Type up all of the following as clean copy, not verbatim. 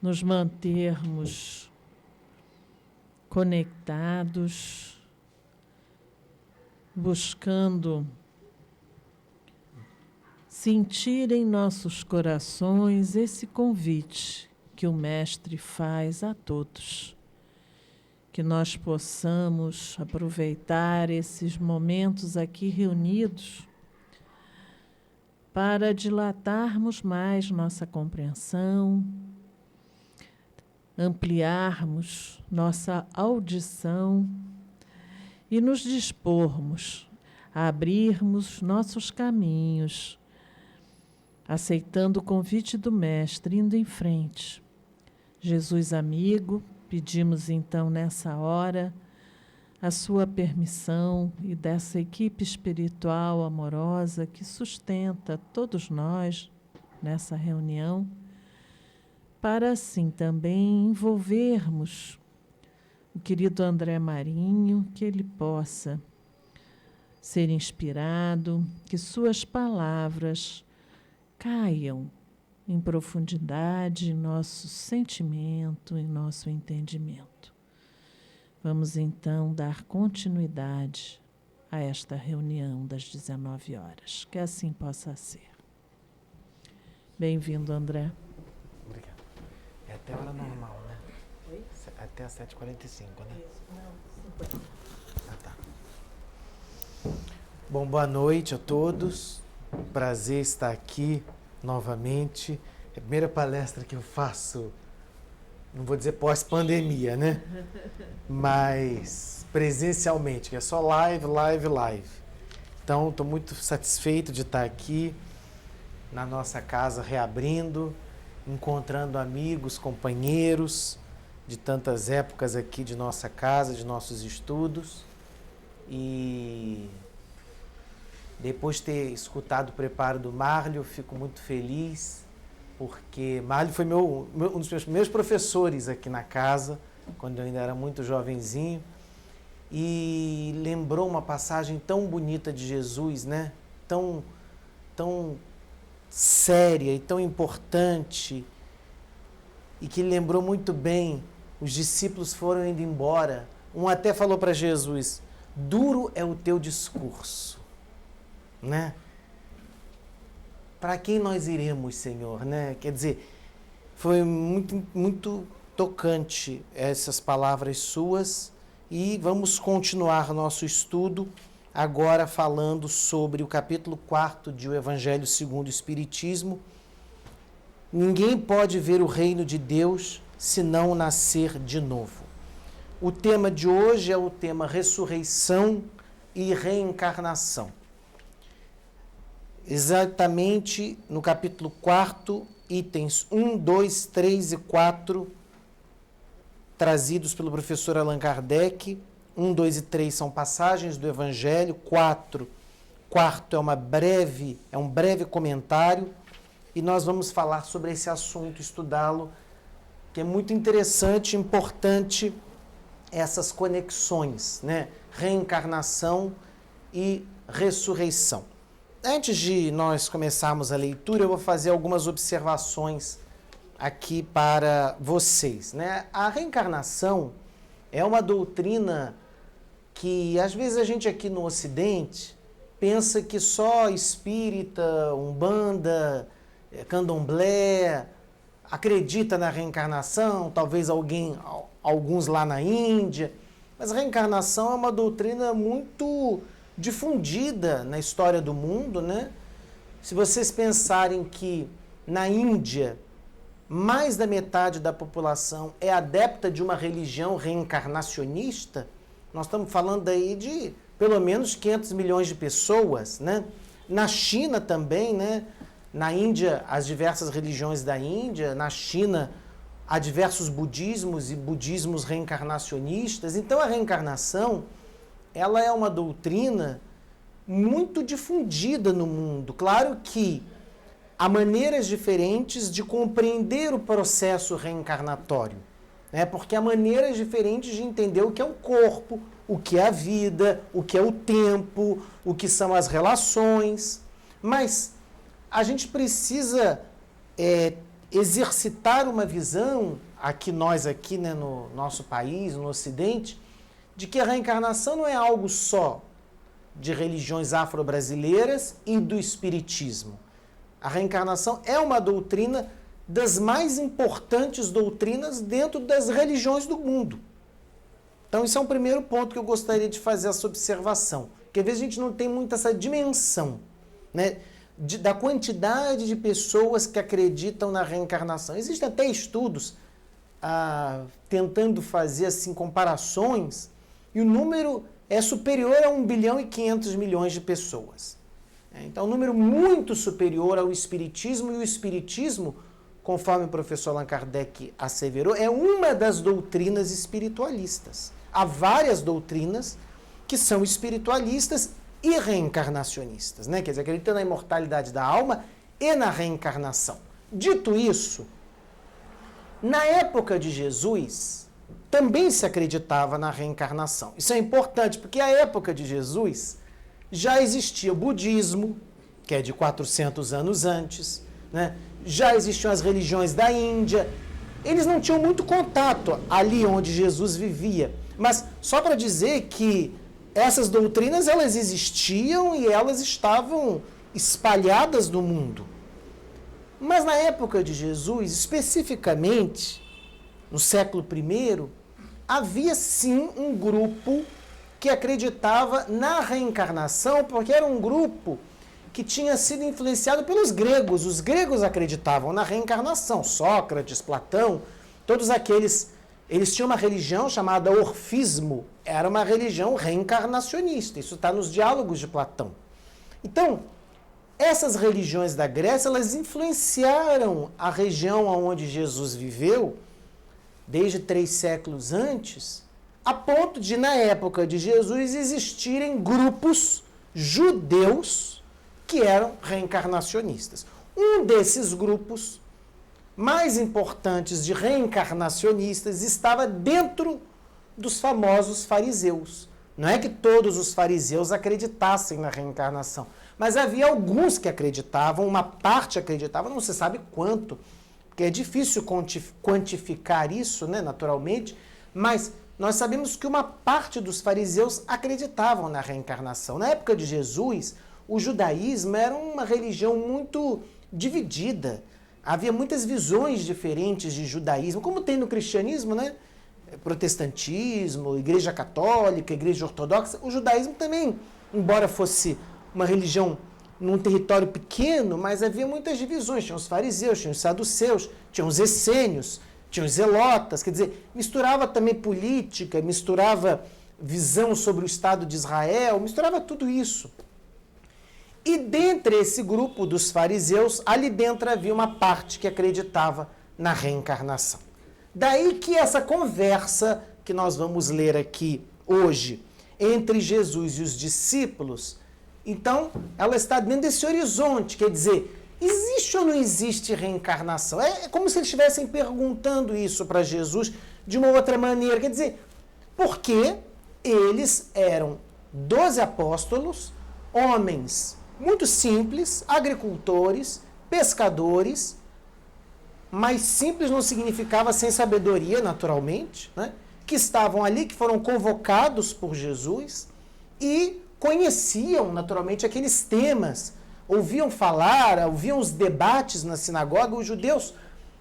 nos mantermos conectados, buscando sentir em nossos corações esse convite que o Mestre faz a todos. Que nós possamos aproveitar esses momentos aqui reunidos para dilatarmos mais nossa compreensão, ampliarmos nossa audição e nos dispormos a abrirmos nossos caminhos, aceitando o convite do Mestre, indo em frente. Jesus amigo, pedimos então nessa hora a sua permissão e dessa equipe espiritual amorosa que sustenta todos nós nessa reunião, para assim também envolvermos o querido André Marinho, que ele possa ser inspirado, que suas palavras caiam em profundidade em nosso sentimento, em nosso entendimento. Vamos então dar continuidade a esta reunião das 19 horas. Que assim possa ser. Bem-vindo, André. Obrigado. É até a hora normal, né? Oi? Até às 7h45, né? Isso, não, 50. Ah, tá. Bom, boa noite a todos. Prazer estar aqui novamente. É a primeira palestra que eu faço, não vou dizer pós-pandemia, né? Mas presencialmente, que é só live. Então, estou muito satisfeito de estar aqui na nossa casa, reabrindo, encontrando amigos, companheiros de tantas épocas aqui de nossa casa, de nossos estudos. E depois de ter escutado o preparo do Márlio, eu fico muito feliz, porque Márlio foi um dos meus primeiros professores aqui na casa, quando eu ainda era muito jovenzinho, e lembrou uma passagem tão bonita de Jesus, né? Tão séria e tão importante, e que lembrou muito bem. Os discípulos foram indo embora, um até falou para Jesus: duro é o teu discurso, né? Para quem nós iremos, Senhor, né? Quer dizer, foi muito tocante essas palavras suas, e vamos continuar nosso estudo agora falando sobre o capítulo 4 de O Evangelho segundo o Espiritismo. Ninguém pode ver o reino de Deus se não nascer de novo. O tema de hoje é o tema ressurreição e reencarnação. Exatamente no capítulo 4, itens 1, 2, 3 e 4, trazidos pelo professor Allan Kardec. 1, 2 e 3 são passagens do Evangelho. Quarto é um breve comentário, e nós vamos falar sobre esse assunto, estudá-lo, que é muito interessante, importante, essas conexões, né? Reencarnação e ressurreição. Antes de nós começarmos a leitura, eu vou fazer algumas observações aqui para vocês, né? A reencarnação é uma doutrina que, às vezes, a gente aqui no Ocidente pensa que só espírita, umbanda, candomblé acredita na reencarnação, talvez alguns lá na Índia, mas a reencarnação é uma doutrina muito difundida na história do mundo, né? Se vocês pensarem que na Índia mais da metade da população é adepta de uma religião reencarnacionista, nós estamos falando aí de pelo menos 500 milhões de pessoas, né? Na China também, né? Na Índia, as diversas religiões da Índia, na China, há diversos budismos e budismos reencarnacionistas. Então, a reencarnação, ela é uma doutrina muito difundida no mundo. Claro que há maneiras diferentes de compreender o processo reencarnatório, né? Porque há maneiras diferentes de entender o que é o corpo, o que é a vida, o que é o tempo, o que são as relações. Mas a gente precisa exercitar uma visão, nós aqui, né, no nosso país, no Ocidente, de que a reencarnação não é algo só de religiões afro-brasileiras e do espiritismo. A reencarnação é uma doutrina das mais importantes doutrinas dentro das religiões do mundo. Então, isso é um primeiro ponto que eu gostaria de fazer essa observação. Porque às vezes a gente não tem muito essa dimensão, né, da quantidade de pessoas que acreditam na reencarnação. Existem até estudos tentando fazer assim, comparações, e o número é superior a 1 bilhão e 500 milhões de pessoas. Então, um número muito superior ao espiritismo, e o espiritismo, conforme o professor Allan Kardec asseverou, é uma das doutrinas espiritualistas. Há várias doutrinas que são espiritualistas e reencarnacionistas, né? Quer dizer, acreditam na imortalidade da alma e na reencarnação. Dito isso, na época de Jesus, também se acreditava na reencarnação. Isso é importante, porque na época de Jesus já existia o budismo, que é de 400 anos antes, né? Já existiam as religiões da Índia. Eles não tinham muito contato ali onde Jesus vivia. Mas só para dizer que essas doutrinas, elas existiam e elas estavam espalhadas no mundo. Mas na época de Jesus, especificamente, no século I, havia sim um grupo que acreditava na reencarnação, porque era um grupo que tinha sido influenciado pelos gregos. Os gregos acreditavam na reencarnação. Sócrates, Platão, todos aqueles, eles tinham uma religião chamada orfismo. Era uma religião reencarnacionista. Isso está nos diálogos de Platão. Então, essas religiões da Grécia, elas influenciaram a região onde Jesus viveu, desde 3 séculos antes, a ponto de, na época de Jesus, existirem grupos judeus que eram reencarnacionistas. Um desses grupos mais importantes de reencarnacionistas estava dentro dos famosos fariseus. Não é que todos os fariseus acreditassem na reencarnação, mas havia alguns que acreditavam, uma parte acreditava, não se sabe quanto, porque é difícil quantificar isso, né, naturalmente, mas nós sabemos que uma parte dos fariseus acreditavam na reencarnação. Na época de Jesus, o judaísmo era uma religião muito dividida. Havia muitas visões diferentes de judaísmo, como tem no cristianismo, né? Protestantismo, igreja católica, igreja ortodoxa. O judaísmo também, embora fosse uma religião num território pequeno, mas havia muitas divisões. Tinha os fariseus, tinha os saduceus, tinha os essênios, tinha os zelotas. Quer dizer, misturava também política, misturava visão sobre o Estado de Israel, misturava tudo isso. E dentre esse grupo dos fariseus, ali dentro havia uma parte que acreditava na reencarnação. Daí que essa conversa que nós vamos ler aqui hoje entre Jesus e os discípulos, então ela está dentro desse horizonte, quer dizer, existe ou não existe reencarnação? É como se eles estivessem perguntando isso para Jesus de uma outra maneira, quer dizer, porque eles eram 12 apóstolos, homens muito simples, agricultores, pescadores, mas simples não significava sem sabedoria, naturalmente, né? Que estavam ali, que foram convocados por Jesus e conheciam, naturalmente, aqueles temas, ouviam falar, ouviam os debates na sinagoga. Os judeus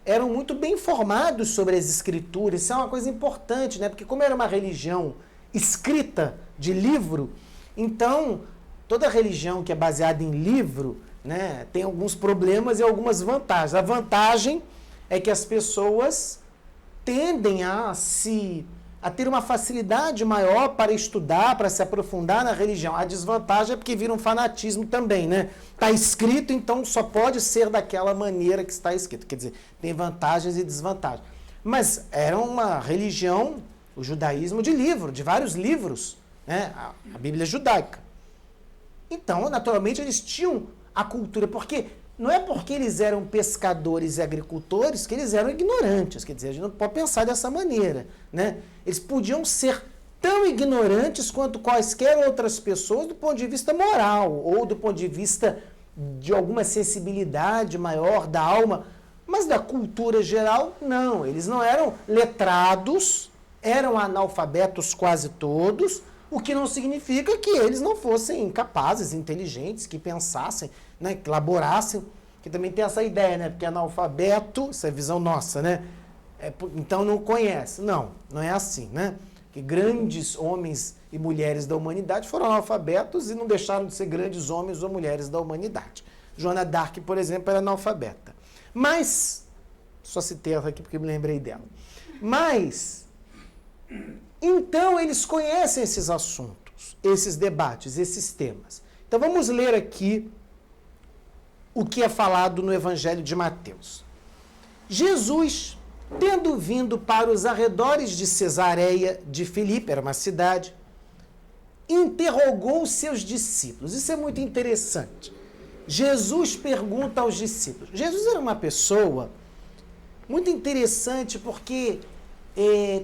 eram muito bem informados sobre as escrituras. Isso é uma coisa importante, né? Porque como era uma religião escrita de livro, então toda religião que é baseada em livro, né, tem alguns problemas e algumas vantagens. A vantagem é que as pessoas tendem a ter uma facilidade maior para estudar, para se aprofundar na religião. A desvantagem é porque vira um fanatismo também, né? Está escrito, então só pode ser daquela maneira que está escrito. Quer dizer, tem vantagens e desvantagens. Mas era uma religião, o judaísmo, de livro, de vários livros, né? A Bíblia judaica. Então, naturalmente, eles tinham a cultura, porque não é porque eles eram pescadores e agricultores que eles eram ignorantes. Quer dizer, a gente não pode pensar dessa maneira, né? Eles podiam ser tão ignorantes quanto quaisquer outras pessoas do ponto de vista moral ou do ponto de vista de alguma sensibilidade maior da alma, Mas da cultura geral, não. Eles não eram letrados, eram analfabetos quase todos, o que não significa que eles não fossem capazes, inteligentes, que pensassem, né, que elaborassem, que também tem essa ideia, né? Porque analfabeto, isso é visão nossa, né? Então não conhece. Não, não é assim, né? Que grandes homens e mulheres da humanidade foram analfabetos e não deixaram de ser grandes homens ou mulheres da humanidade. Joana d'Arc, por exemplo, era analfabeta. Mas, só citei ela aqui porque me lembrei dela. Mas, então eles conhecem esses assuntos, esses debates, esses temas. Então vamos ler aqui o que é falado no Evangelho de Mateus. Jesus, tendo vindo para os arredores de Cesareia de Filipe, era uma cidade, interrogou os seus discípulos. Isso é muito interessante. Jesus pergunta aos discípulos. Jesus era uma pessoa muito interessante porque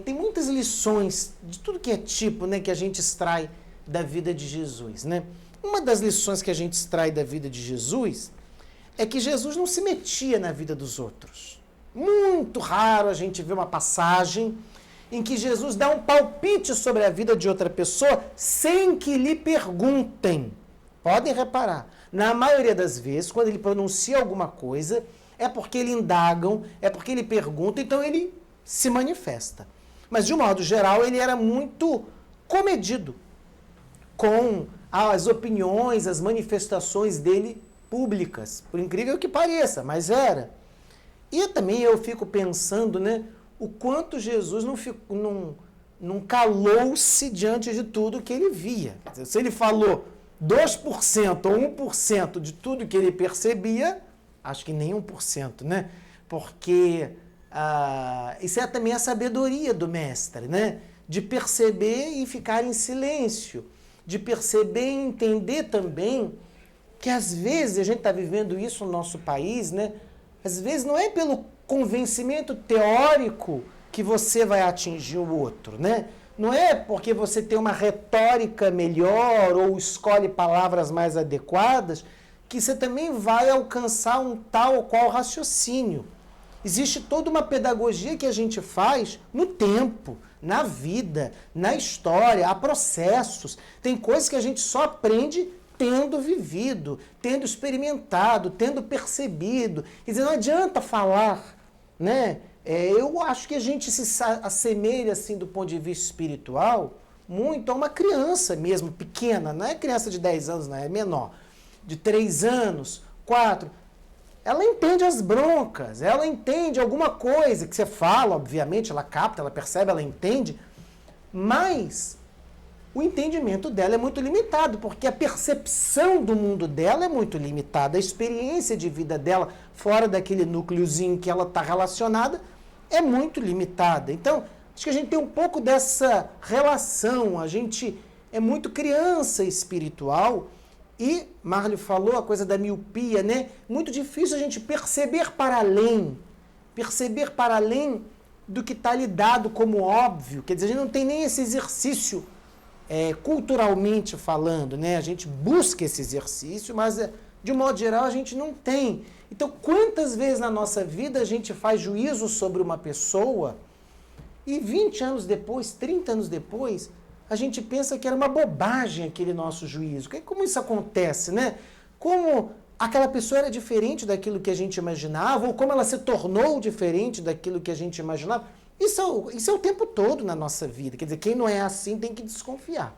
tem muitas lições de tudo que é tipo, né, que a gente extrai da vida de Jesus, né? Uma das lições que a gente extrai da vida de Jesus é que Jesus não se metia na vida dos outros. Muito raro a gente ver uma passagem em que Jesus dá um palpite sobre a vida de outra pessoa sem que lhe perguntem. Podem reparar. Na maioria das vezes, quando ele pronuncia alguma coisa, é porque ele indagam, é porque ele pergunta, então ele se manifesta. Mas, de um modo geral, ele era muito comedido com as opiniões, as manifestações dele públicas. Por incrível que pareça, mas era. E também eu fico pensando, né, o quanto Jesus não calou-se diante de tudo que ele via. Quer dizer, se ele falou 2% ou 1% de tudo que ele percebia, acho que nem 1%, né? Porque isso é também a sabedoria do mestre, né? De perceber e ficar em silêncio, de perceber e entender também que às vezes, a gente está vivendo isso no nosso país, né? Às vezes não é pelo convencimento teórico que você vai atingir o outro, né? Não é porque você tem uma retórica melhor ou escolhe palavras mais adequadas que você também vai alcançar um tal ou qual raciocínio. Existe toda uma pedagogia que a gente faz no tempo, na vida, na história, há processos. Tem coisas que a gente só aprende tendo vivido, tendo experimentado, tendo percebido. Quer dizer, não adianta falar, né? Eu acho que a gente se assemelha, assim, do ponto de vista espiritual, muito a uma criança mesmo, pequena. Não é criança de 10 anos, não, é menor. De 3 anos, 4. Ela entende as broncas, ela entende alguma coisa que você fala, obviamente, ela capta, ela percebe, ela entende, mas o entendimento dela é muito limitado, porque a percepção do mundo dela é muito limitada, a experiência de vida dela, fora daquele núcleozinho que ela está relacionada, é muito limitada. Então, acho que a gente tem um pouco dessa relação, a gente é muito criança espiritual e, Marlio falou a coisa da miopia, né? Muito difícil a gente perceber para além do que está lhe dado como óbvio, quer dizer, a gente não tem nem esse exercício culturalmente falando, né? A gente busca esse exercício, mas de um modo geral a gente não tem. Então, quantas vezes na nossa vida a gente faz juízo sobre uma pessoa e 20 anos depois, 30 anos depois, a gente pensa que era uma bobagem aquele nosso juízo. Como isso acontece, né? Como aquela pessoa era diferente daquilo que a gente imaginava, ou como ela se tornou diferente daquilo que a gente imaginava. Isso é o tempo todo na nossa vida. Quer dizer, quem não é assim tem que desconfiar.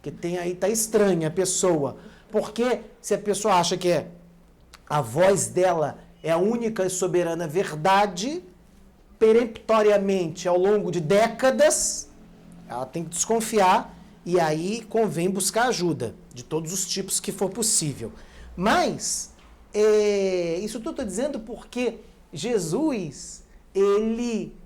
Porque tá estranha a pessoa. Porque se a pessoa acha que a voz dela é a única e soberana verdade, peremptoriamente, ao longo de décadas, ela tem que desconfiar e aí convém buscar ajuda de todos os tipos que for possível. Mas, isso tudo estou dizendo porque Jesus, ele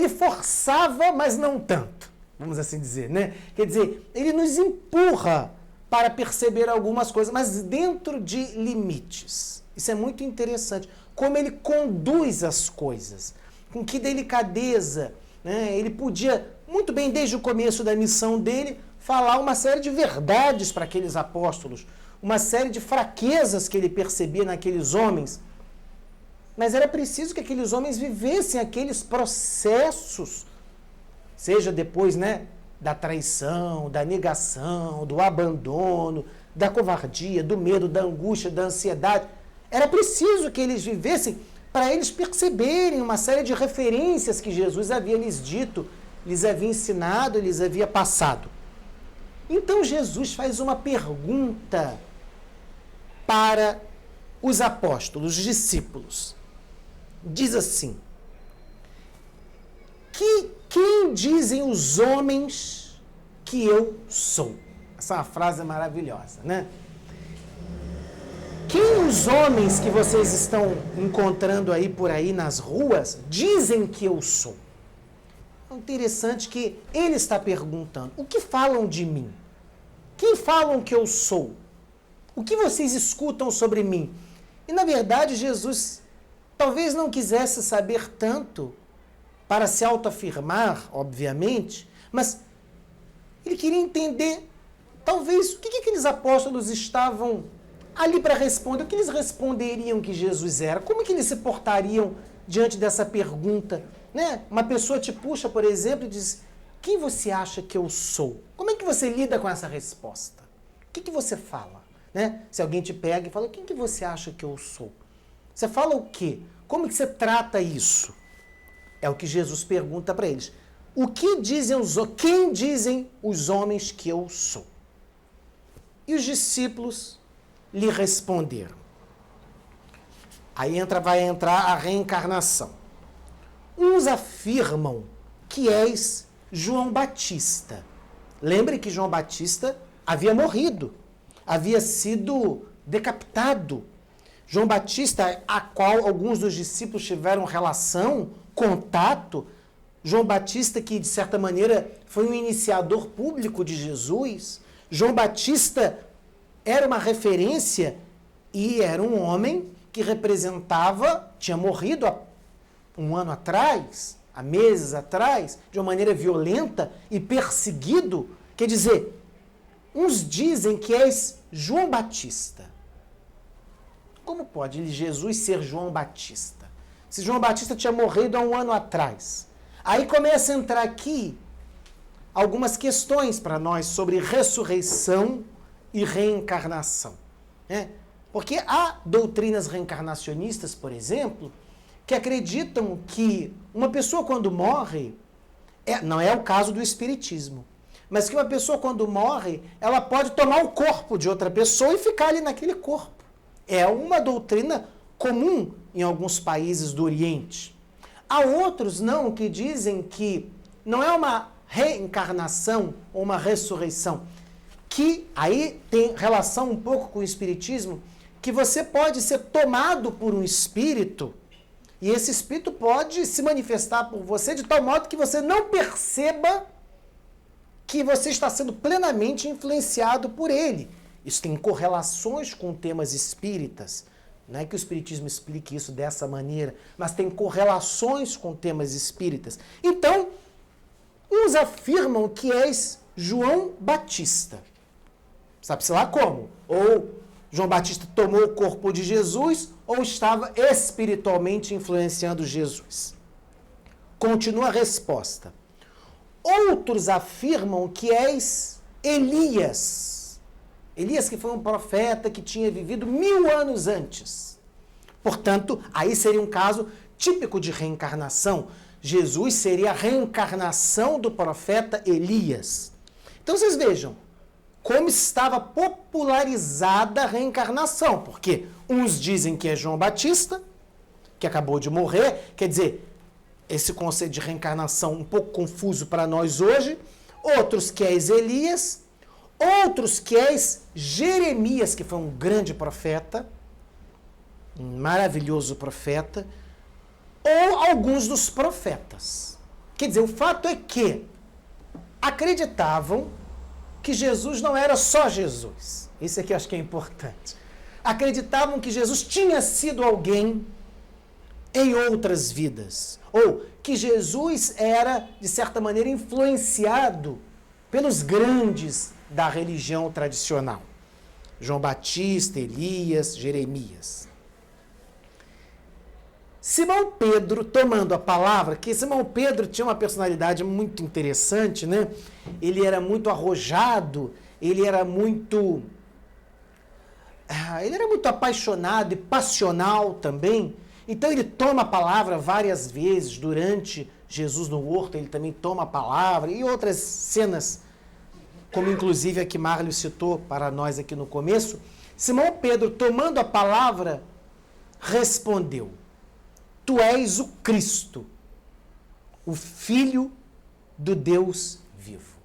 forçava, mas não tanto, vamos assim dizer, né? Quer dizer, ele nos empurra para perceber algumas coisas, mas dentro de limites. Isso é muito interessante. Como ele conduz as coisas, com que delicadeza, né? Ele podia, muito bem, desde o começo da missão dele, falar uma série de verdades para aqueles apóstolos, uma série de fraquezas que ele percebia naqueles homens, mas era preciso que aqueles homens vivessem aqueles processos, seja depois, né, da traição, da negação, do abandono, da covardia, do medo, da angústia, da ansiedade. Era preciso que eles vivessem para eles perceberem uma série de referências que Jesus havia lhes dito, lhes havia ensinado, lhes havia passado. Então Jesus faz uma pergunta para os apóstolos, os discípulos. Diz assim: quem dizem os homens que eu sou? Essa é uma frase maravilhosa, né? Quem os homens que vocês estão encontrando aí por aí nas ruas dizem que eu sou? É interessante que ele está perguntando: o que falam de mim? Quem falam que eu sou? O que vocês escutam sobre mim? E na verdade Jesus talvez não quisesse saber tanto para se autoafirmar, obviamente, mas ele queria entender, talvez, o que aqueles apóstolos estavam ali para responder, o que eles responderiam que Jesus era, como que eles se portariam diante dessa pergunta, né? Uma pessoa te puxa, por exemplo, e diz: quem você acha que eu sou? Como é que você lida com essa resposta? O que você fala? Né? Se alguém te pega e fala: quem que você acha que eu sou? Você fala o quê? Como que você trata isso? É o que Jesus pergunta para eles. Quem dizem os homens que eu sou? E os discípulos lhe responderam. Aí vai entrar a reencarnação. Uns afirmam que és João Batista. Lembre que João Batista havia morrido, havia sido decapitado. João Batista, a qual alguns dos discípulos tiveram relação, contato. João Batista, que de certa maneira foi um iniciador público de Jesus. João Batista era uma referência e era um homem que representava, tinha morrido há um ano atrás, há meses atrás, de uma maneira violenta e perseguido. Quer dizer, uns dizem que és João Batista. Como pode Jesus ser João Batista? Se João Batista tinha morrido há um ano atrás. Aí começa a entrar aqui algumas questões para nós sobre ressurreição e reencarnação. Né? Porque há doutrinas reencarnacionistas, por exemplo, que acreditam que uma pessoa quando morre, não é o caso do espiritismo, mas que uma pessoa quando morre, ela pode tomar o corpo de outra pessoa e ficar ali naquele corpo. É uma doutrina comum em alguns países do Oriente. Há outros não, que dizem que não é uma reencarnação ou uma ressurreição, que aí tem relação um pouco com o espiritismo, que você pode ser tomado por um espírito e esse espírito pode se manifestar por você de tal modo que você não perceba que você está sendo plenamente influenciado por ele. Isso tem correlações com temas espíritas. Não é que o espiritismo explique isso dessa maneira, mas tem correlações com temas espíritas. Então, uns afirmam que és João Batista. Sabe-se lá como? Ou João Batista tomou o corpo de Jesus, ou estava espiritualmente influenciando Jesus. Continua a resposta. Outros afirmam que és Elias. Elias, que foi um profeta que tinha vivido 1000 anos antes. Portanto, aí seria um caso típico de reencarnação. Jesus seria a reencarnação do profeta Elias. Então, vocês vejam como estava popularizada a reencarnação. Porque uns dizem que é João Batista, que acabou de morrer. Quer dizer, esse conceito de reencarnação um pouco confuso para nós hoje. Outros que és Elias. Outros que és Jeremias, que foi um grande profeta, um maravilhoso profeta, ou alguns dos profetas. Quer dizer, o fato é que acreditavam que Jesus não era só Jesus. Isso aqui eu acho que é importante. Acreditavam que Jesus tinha sido alguém em outras vidas. Ou que Jesus era, de certa maneira, influenciado pelos grandes da religião tradicional. João Batista, Elias, Jeremias. Simão Pedro, tomando a palavra, que Simão Pedro tinha uma personalidade muito interessante, né? Ele era muito arrojado, ele era muito apaixonado e passional também. Então ele toma a palavra várias vezes durante Jesus no horto, ele também toma a palavra, e outras cenas, como inclusive a que Marlio citou para nós aqui no começo. Simão Pedro, tomando a palavra, respondeu: Tu és o Cristo, o Filho do Deus vivo.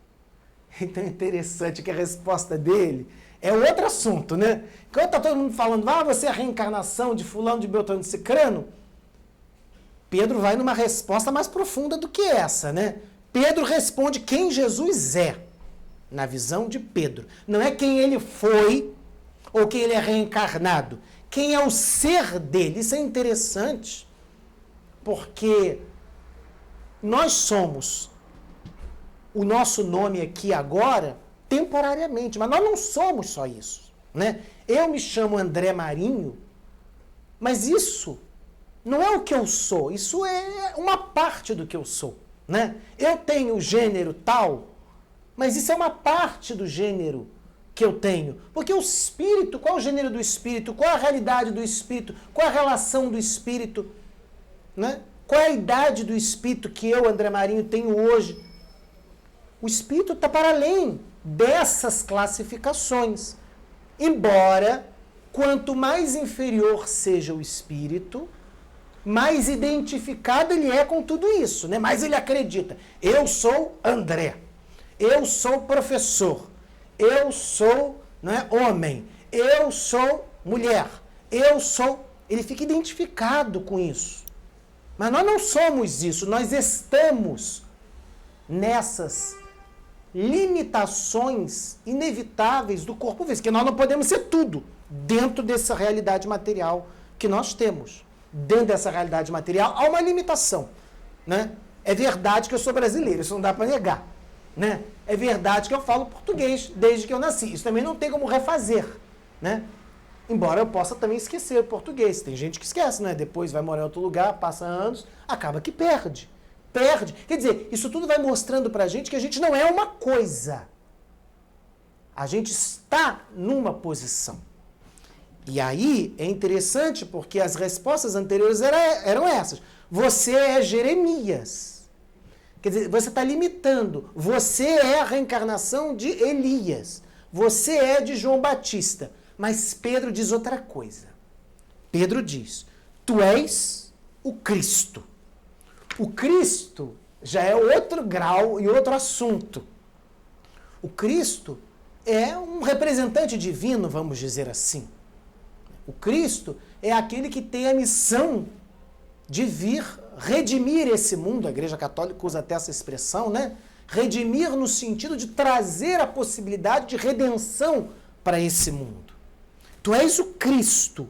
Então é interessante que a resposta dele é outro assunto, né? Quando está todo mundo falando, você é a reencarnação de fulano, de Beltrano, de Cicrano, Pedro vai numa resposta mais profunda do que essa, né? Pedro responde quem Jesus é, na visão de Pedro. Não é quem ele foi ou quem ele é reencarnado. Quem é o ser dele. Isso é interessante, porque nós somos o nosso nome aqui agora temporariamente, mas nós não somos só isso, né? Eu me chamo André Marinho, mas isso não é o que eu sou, isso é uma parte do que eu sou, né? Eu tenho o gênero tal, mas isso é uma parte do gênero que eu tenho, porque o espírito, qual é o gênero do espírito, qual é a realidade do espírito, qual é a relação do espírito, né? Qual é a idade do espírito que eu, André Marinho, tenho hoje? O espírito está para além dessas classificações. Embora, quanto mais inferior seja o espírito, mais identificado ele é com tudo isso, né? Mais ele acredita. Eu sou André, eu sou professor, eu sou, né, homem, eu sou mulher, eu sou... Ele fica identificado com isso. Mas nós não somos isso, nós estamos nessas limitações inevitáveis do corpo físico, porque nós não podemos ser tudo dentro dessa realidade material que nós temos. Dentro dessa realidade material há uma limitação, né? É verdade que eu sou brasileiro, isso não dá para negar, né? É verdade que eu falo português desde que eu nasci, isso também não tem como refazer, né? Embora eu possa também esquecer o português. Tem gente que esquece, né? Depois vai morar em outro lugar, passa anos, acaba que perde. Quer dizer, isso tudo vai mostrando pra gente que a gente não é uma coisa. A gente está numa posição. E aí é interessante porque as respostas anteriores eram essas. Você é Jeremias. Quer dizer, você está limitando. Você é a reencarnação de Elias. Você é de João Batista. Mas Pedro diz outra coisa. Pedro diz: Tu és o Cristo. O Cristo já é outro grau e outro assunto. O Cristo é um representante divino, vamos dizer assim. O Cristo é aquele que tem a missão de vir redimir esse mundo. A Igreja Católica usa até essa expressão, né? Redimir no sentido de trazer a possibilidade de redenção para esse mundo. Tu és o Cristo.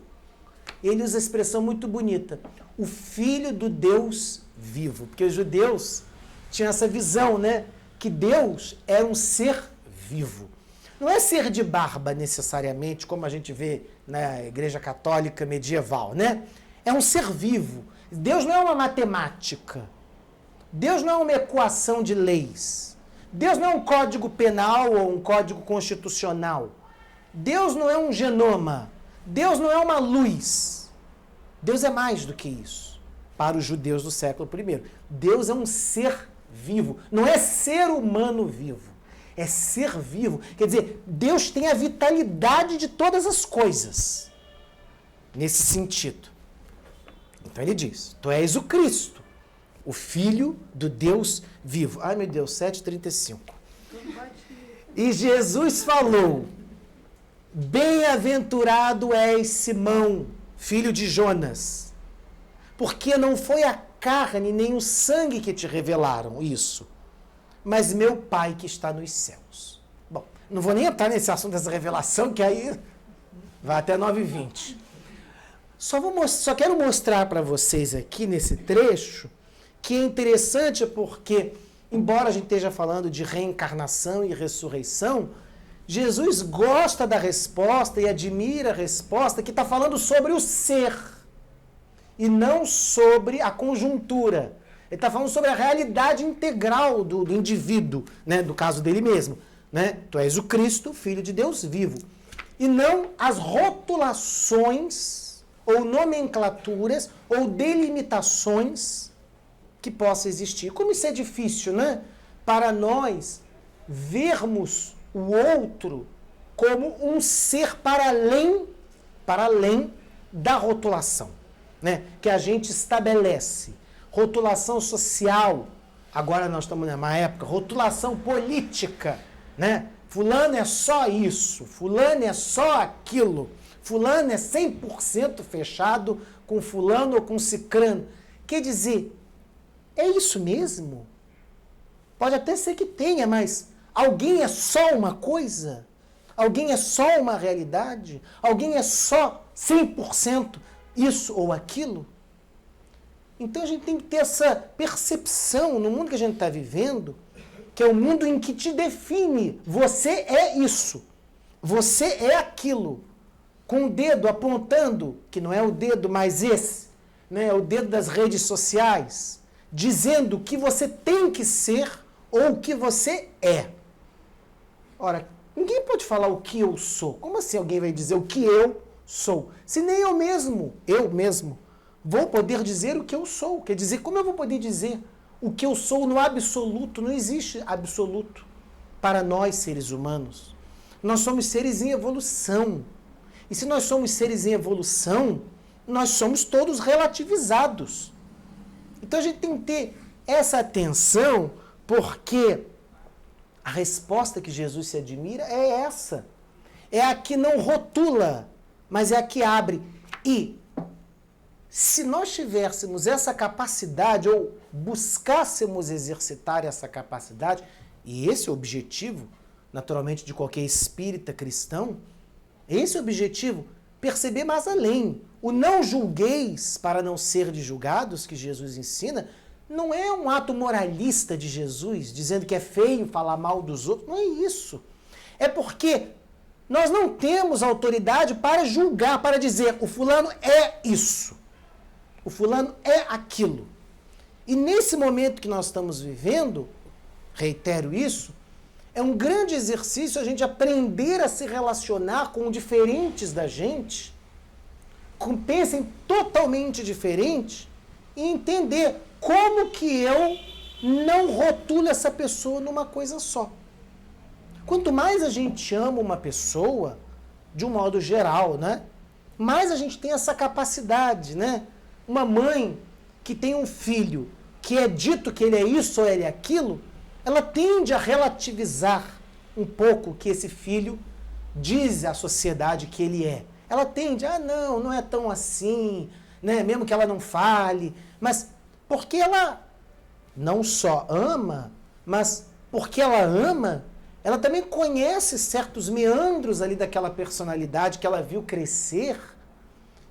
Ele usa a expressão muito bonita. O Filho do Deus vivo. Porque os judeus tinham essa visão, né? Que Deus era um ser vivo. Não é ser de barba, necessariamente, como a gente vê na Igreja Católica medieval, né? É um ser vivo. Deus não é uma matemática. Deus não é uma equação de leis. Deus não é um código penal ou um código constitucional. Deus não é um genoma. Deus não é uma luz. Deus é mais do que isso, para os judeus do século I. Deus é um ser vivo. Não é ser humano vivo. É ser vivo. Quer dizer, Deus tem a vitalidade de todas as coisas. Nesse sentido. Então ele diz: Tu és o Cristo, o Filho do Deus vivo. Ai, meu Deus, 7h35. E Jesus falou: Bem-aventurado és Simão, filho de Jonas, porque não foi a carne nem o sangue que te revelaram isso, mas meu Pai que está nos céus. Bom, não vou nem entrar nesse assunto dessa revelação, que aí vai até 9h20. Só quero mostrar para vocês aqui nesse trecho que é interessante porque, embora a gente esteja falando de reencarnação e ressurreição, Jesus gosta da resposta e admira a resposta que está falando sobre o ser e não sobre a conjuntura. Ele está falando sobre a realidade integral do indivíduo, né? Do caso dele mesmo. Né? Tu és o Cristo, Filho de Deus vivo. E não as rotulações, ou nomenclaturas, ou delimitações que possa existir. Como isso é difícil, né? Para nós vermos o outro como um ser para além da rotulação, né? Que a gente estabelece. Rotulação social, agora nós estamos numa época, rotulação política, né? Fulano é só isso, fulano é só aquilo, fulano é 100% fechado com fulano ou com cicrano. Quer dizer, é isso mesmo? Pode até ser que tenha, mas alguém é só uma coisa? Alguém é só uma realidade? Alguém é só 100% isso ou aquilo? Então a gente tem que ter essa percepção no mundo que a gente está vivendo, que é o mundo em que te define. Você é isso. Você é aquilo. Com o dedo apontando, que não é o dedo mais esse, né? É o dedo das redes sociais, dizendo o que você tem que ser ou o que você é. Ora, ninguém pode falar o que eu sou. Como assim alguém vai dizer o que eu sou? Se nem eu mesmo, vou poder dizer o que eu sou. Quer dizer, como eu vou poder dizer o que eu sou no absoluto? Não existe absoluto para nós, seres humanos. Nós somos seres em evolução. E se nós somos seres em evolução, nós somos todos relativizados. Então a gente tem que ter essa atenção, porque a resposta que Jesus se admira é essa. É a que não rotula, mas é a que abre. E se nós tivéssemos essa capacidade, ou buscássemos exercitar essa capacidade, e esse é o objetivo, naturalmente, de qualquer espírita cristão, esse é o objetivo, perceber mais além. O não julgueis para não ser de julgados, que Jesus ensina, não é um ato moralista de Jesus, dizendo que é feio falar mal dos outros. Não é isso. É porque nós não temos autoridade para julgar, para dizer o fulano é isso. O fulano é aquilo. E nesse momento que nós estamos vivendo, reitero isso, é um grande exercício a gente aprender a se relacionar com diferentes da gente, pensem totalmente diferente, e entender como que eu não rotulo essa pessoa numa coisa só. Quanto mais a gente ama uma pessoa, de um modo geral, né, mais a gente tem essa capacidade, né? Uma mãe que tem um filho que é dito que ele é isso ou ele é aquilo, ela tende a relativizar um pouco o que esse filho diz à sociedade que ele é. Ela tende, não é tão assim, né? Mesmo que ela não fale, mas porque ela não só ama, mas porque ela ama, ela também conhece certos meandros ali daquela personalidade que ela viu crescer,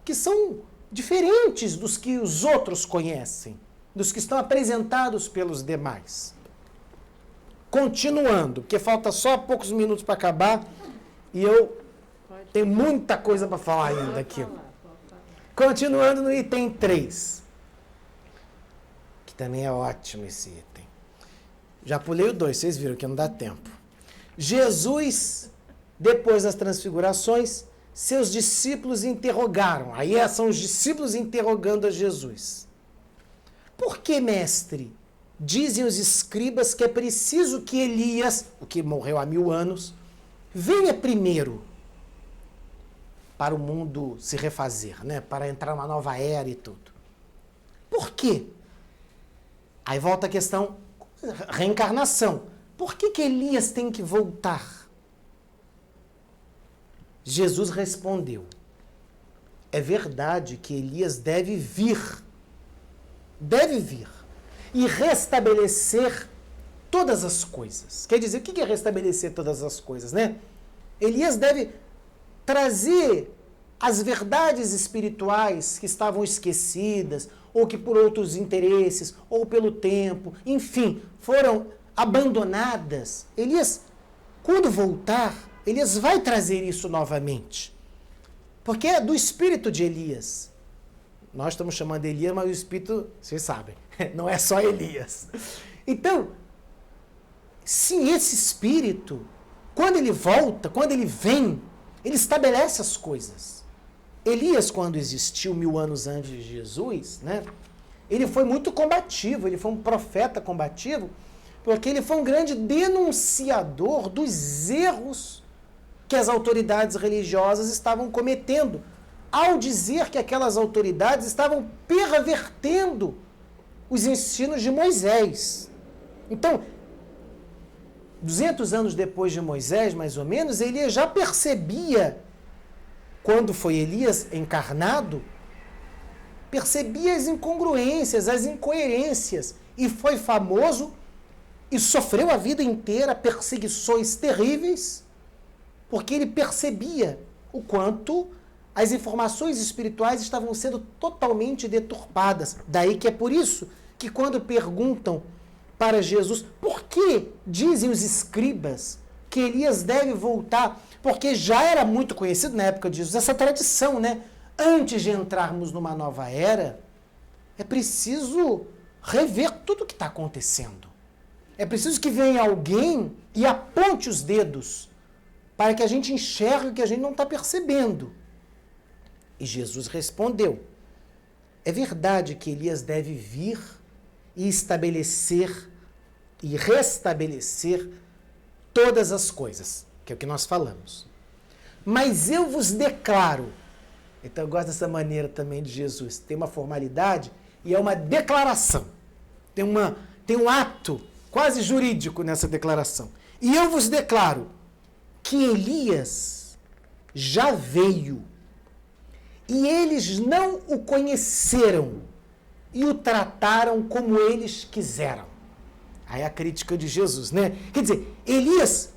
que são diferentes dos que os outros conhecem, dos que estão apresentados pelos demais. Continuando, porque falta só poucos minutos para acabar e eu tenho muita coisa para falar ainda aqui. Continuando no item 3, que também é ótimo esse item. Já pulei o 2, vocês viram que não dá tempo. Jesus, depois das transfigurações, seus discípulos interrogaram. Aí são os discípulos interrogando a Jesus. Por que, mestre, dizem os escribas que é preciso que Elias, o que morreu há 1000 anos, venha primeiro para o mundo se refazer, né? Para entrar uma nova era e tudo? Por quê? Aí volta a questão, reencarnação. Por que Elias tem que voltar? Jesus respondeu, é verdade que Elias deve vir, e restabelecer todas as coisas. Quer dizer, o que é restabelecer todas as coisas, né? Elias deve trazer as verdades espirituais que estavam esquecidas, ou que por outros interesses, ou pelo tempo, enfim, foram abandonadas. Elias, quando voltar, Elias vai trazer isso novamente. Porque é do espírito de Elias. Nós estamos chamando de Elias, mas o Espírito, vocês sabem, não é só Elias. Então, se esse Espírito, quando ele volta, quando ele vem, ele estabelece as coisas. Elias, quando existiu 1000 anos antes de Jesus, né, ele foi muito combativo, ele foi um profeta combativo, porque ele foi um grande denunciador dos erros que as autoridades religiosas estavam cometendo, ao dizer que aquelas autoridades estavam pervertendo os ensinos de Moisés. Então, 200 anos depois de Moisés, mais ou menos, Elias já percebia, quando foi Elias encarnado, percebia as incongruências, as incoerências, e foi famoso e sofreu a vida inteira perseguições terríveis, porque ele percebia o quanto as informações espirituais estavam sendo totalmente deturpadas. Daí que é por isso que quando perguntam para Jesus, por que dizem os escribas que Elias deve voltar? Porque já era muito conhecido na época de Jesus essa tradição, né? Antes de entrarmos numa nova era, é preciso rever tudo o que está acontecendo. É preciso que venha alguém e aponte os dedos para que a gente enxergue o que a gente não está percebendo. E Jesus respondeu, é verdade que Elias deve vir e estabelecer e restabelecer todas as coisas, que é o que nós falamos. Mas eu vos declaro, então eu gosto dessa maneira também de Jesus, tem uma formalidade e é uma declaração, tem um ato quase jurídico nessa declaração. E eu vos declaro que Elias já veio e eles não o conheceram e o trataram como eles quiseram. Aí a crítica de Jesus, né? Quer dizer, Elias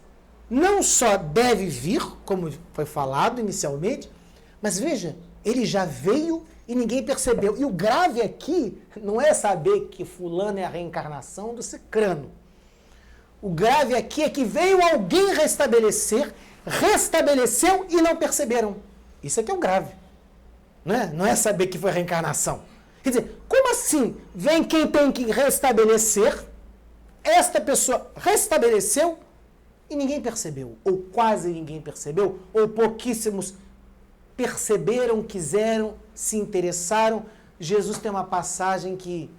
não só deve vir, como foi falado inicialmente, mas veja, ele já veio e ninguém percebeu. E o grave aqui não é saber que fulano é a reencarnação do cicrano. O grave aqui é que veio alguém restabeleceu e não perceberam. Isso aqui é o grave. Não é saber que foi a reencarnação. Quer dizer, como assim? Vem quem tem que restabelecer, esta pessoa restabeleceu e ninguém percebeu, ou quase ninguém percebeu, ou pouquíssimos perceberam, quiseram, se interessaram. Jesus tem uma passagem que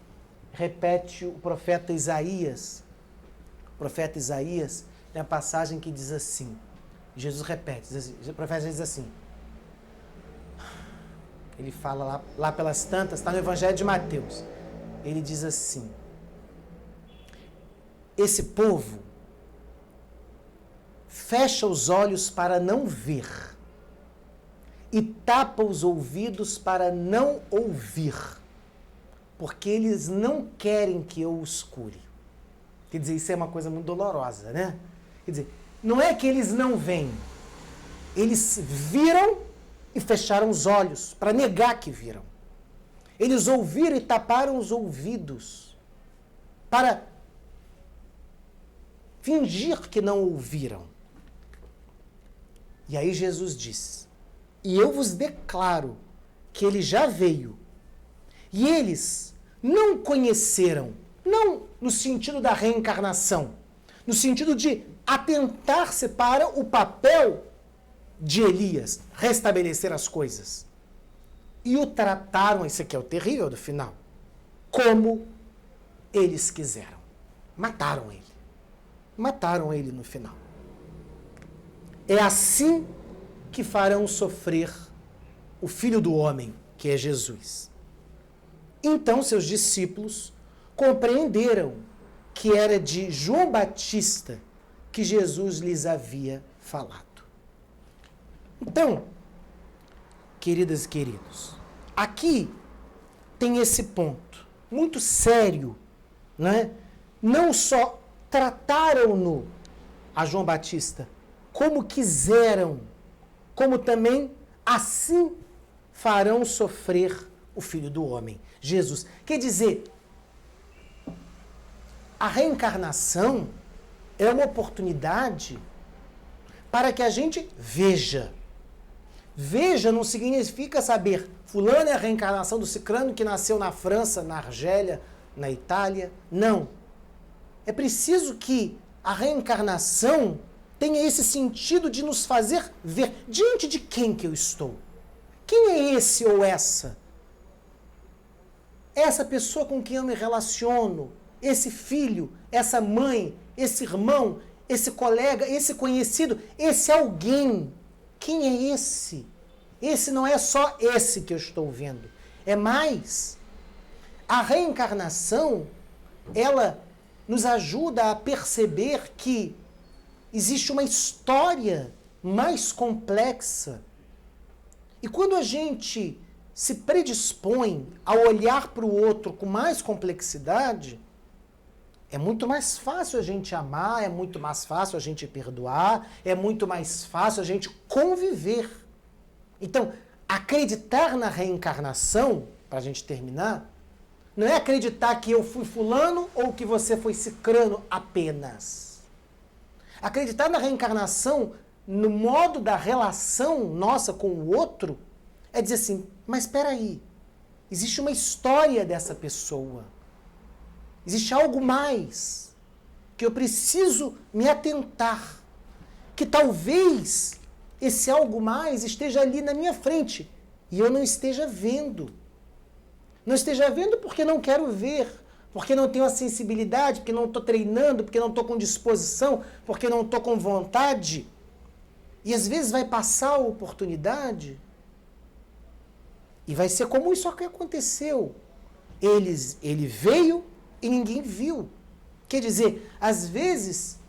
repete o profeta Isaías. O profeta Isaías tem uma passagem que diz assim, Jesus repete, o profeta diz assim, ele fala lá pelas tantas, está no Evangelho de Mateus, ele diz assim, esse povo fecha os olhos para não ver e tapa os ouvidos para não ouvir, porque eles não querem que eu os cure. Quer dizer, isso é uma coisa muito dolorosa, né? Quer dizer, não é que eles não veem, eles viram e fecharam os olhos para negar que viram. Eles ouviram e taparam os ouvidos para fingir que não ouviram. E aí Jesus diz, e eu vos declaro que ele já veio, e eles não conheceram, não no sentido da reencarnação, no sentido de atentar-se para o papel de Elias, restabelecer as coisas. E o trataram, isso aqui é o terrível do final, como eles quiseram. Mataram ele. Mataram ele no final. É assim que farão sofrer o Filho do Homem, que é Jesus. Então seus discípulos compreenderam que era de João Batista que Jesus lhes havia falado. Então, queridas e queridos, aqui tem esse ponto muito sério, né? Não só trataram-no, a João Batista, como quiseram, como também assim farão sofrer o Filho do Homem, Jesus. Quer dizer, a reencarnação é uma oportunidade para que a gente veja Veja não significa saber fulano é a reencarnação do cicrano que nasceu na França, na Argélia, na Itália. Não. É preciso que a reencarnação tenha esse sentido de nos fazer ver diante de quem que eu estou. Quem é esse ou essa? Essa pessoa com quem eu me relaciono, esse filho, essa mãe, esse irmão, esse colega, esse conhecido, esse alguém. Quem é esse? Esse não é só esse que eu estou vendo. É mais. A reencarnação, ela nos ajuda a perceber que existe uma história mais complexa. E quando a gente se predispõe a olhar para o outro com mais complexidade, é muito mais fácil a gente amar, é muito mais fácil a gente perdoar, é muito mais fácil a gente conviver. Então, acreditar na reencarnação, para a gente terminar, não é acreditar que eu fui fulano ou que você foi cicrano apenas. Acreditar na reencarnação, no modo da relação nossa com o outro, é dizer assim, mas espera aí, existe uma história dessa pessoa. Existe algo mais que eu preciso me atentar, que talvez esse algo mais esteja ali na minha frente e eu não esteja vendo. Não esteja vendo porque não quero ver, porque não tenho a sensibilidade, porque não estou treinando, porque não estou com disposição, porque não estou com vontade. E às vezes vai passar a oportunidade e vai ser como isso que aconteceu. Ele veio e ninguém viu. Quer dizer, às vezes,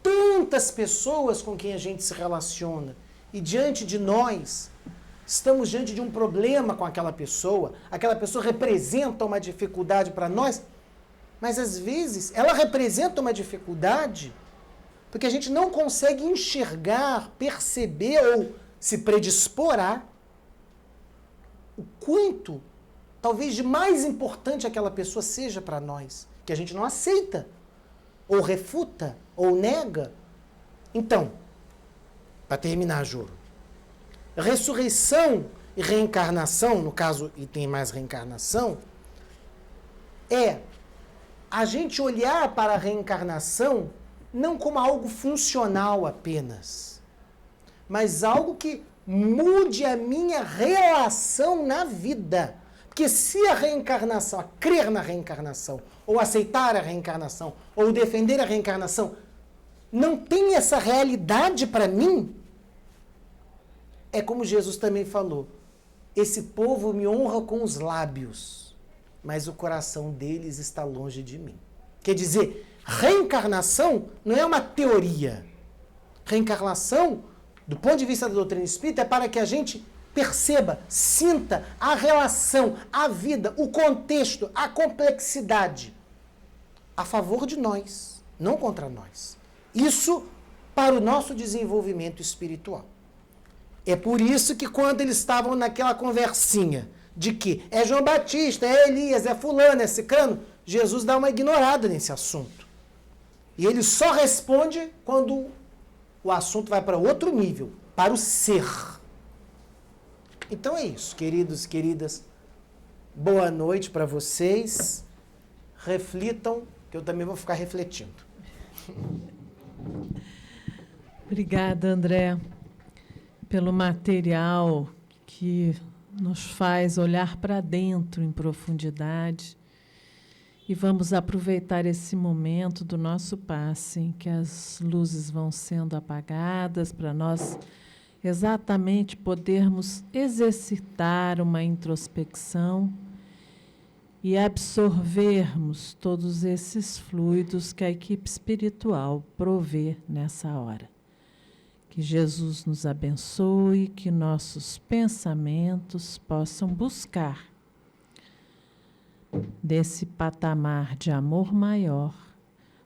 tantas pessoas com quem a gente se relaciona e diante de nós, estamos diante de um problema com aquela pessoa representa uma dificuldade para nós, mas às vezes ela representa uma dificuldade porque a gente não consegue enxergar, perceber ou se predispor a o quanto talvez de mais importante aquela pessoa seja para nós, que a gente não aceita, ou refuta, ou nega. Então, para terminar, Juro, ressurreição e reencarnação, no caso, e tem mais reencarnação, é a gente olhar para a reencarnação não como algo funcional apenas, mas algo que mude a minha relação na vida. Porque se a reencarnação, a crer na reencarnação, ou aceitar a reencarnação, ou defender a reencarnação, não tem essa realidade para mim, é como Jesus também falou, esse povo me honra com os lábios, mas o coração deles está longe de mim. Quer dizer, reencarnação não é uma teoria. Reencarnação, do ponto de vista da doutrina espírita, é para que a gente perceba, sinta a relação, a vida, o contexto, a complexidade a favor de nós, não contra nós. Isso para o nosso desenvolvimento espiritual. É por isso que quando eles estavam naquela conversinha de que é João Batista, é Elias, é fulano, é cicrano, Jesus dá uma ignorada nesse assunto. E ele só responde quando o assunto vai para outro nível, para o ser. Então é isso, queridos e queridas. Boa noite para vocês. Reflitam, que eu também vou ficar refletindo. Obrigada, André, pelo material que nos faz olhar para dentro em profundidade. E vamos aproveitar esse momento do nosso passe, em que as luzes vão sendo apagadas, para nós exatamente podermos exercitar uma introspecção e absorvermos todos esses fluidos que a equipe espiritual provê nessa hora. Que Jesus nos abençoe, que nossos pensamentos possam buscar desse patamar de amor maior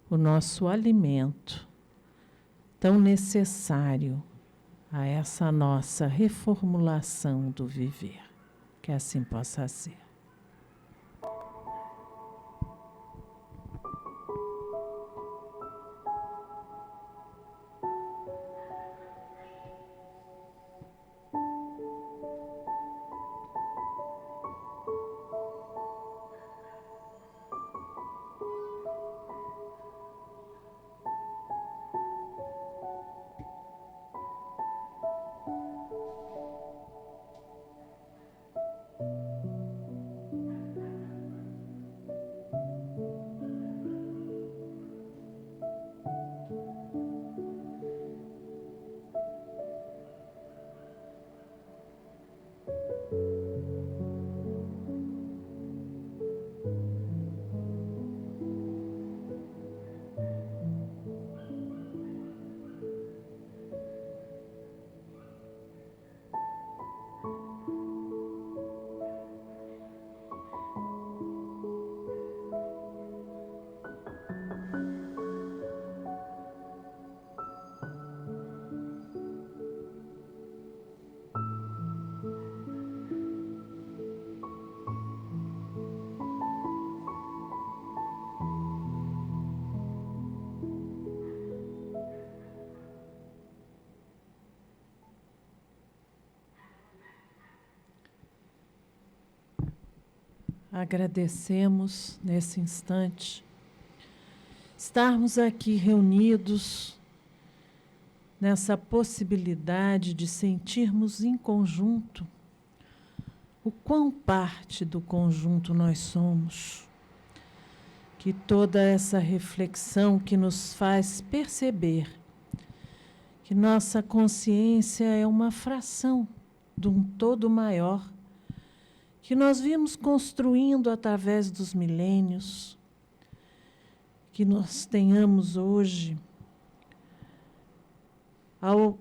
o nosso alimento tão necessário a essa nossa reformulação do viver. Que assim possa ser. agradecemos nesse instante estarmos aqui reunidos nessa possibilidade de sentirmos em conjunto o quão parte do conjunto nós somos. Que toda essa reflexão que nos faz perceber que nossa consciência é uma fração de um todo maior, que nós vimos construindo através dos milênios, que nós tenhamos hoje, ao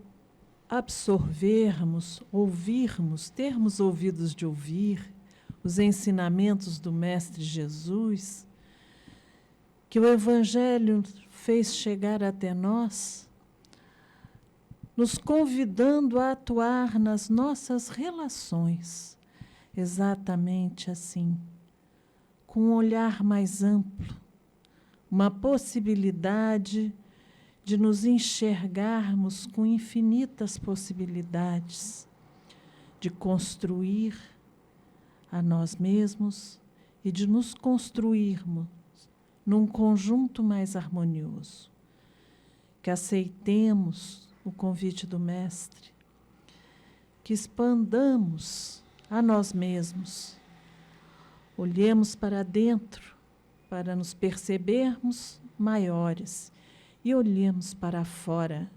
absorvermos, ouvirmos, termos ouvidos de ouvir os ensinamentos do Mestre Jesus, que o Evangelho fez chegar até nós, nos convidando a atuar nas nossas relações, exatamente assim, com um olhar mais amplo, uma possibilidade de nos enxergarmos com infinitas possibilidades, de construir a nós mesmos e de nos construirmos num conjunto mais harmonioso. Que aceitemos o convite do Mestre, que expandamos a nós mesmos, olhemos para dentro para nos percebermos maiores e olhemos para fora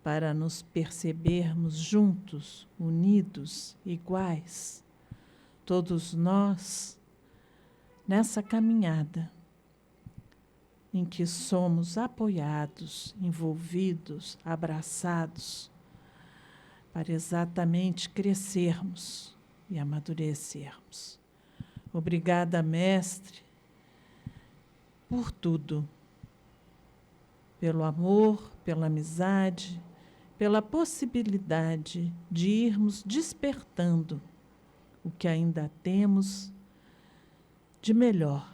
para nos percebermos juntos, unidos, iguais, todos nós nessa caminhada em que somos apoiados, envolvidos, abraçados, para exatamente crescermos e amadurecermos. Obrigada, Mestre, por tudo, pelo amor, pela amizade, pela possibilidade de irmos despertando o que ainda temos de melhor,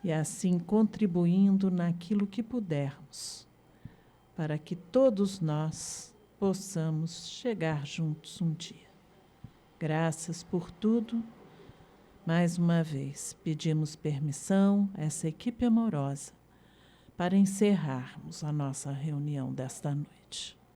e assim contribuindo naquilo que pudermos, para que todos nós possamos chegar juntos um dia. Graças por tudo. Mais uma vez, pedimos permissão a essa equipe amorosa para encerrarmos a nossa reunião desta noite.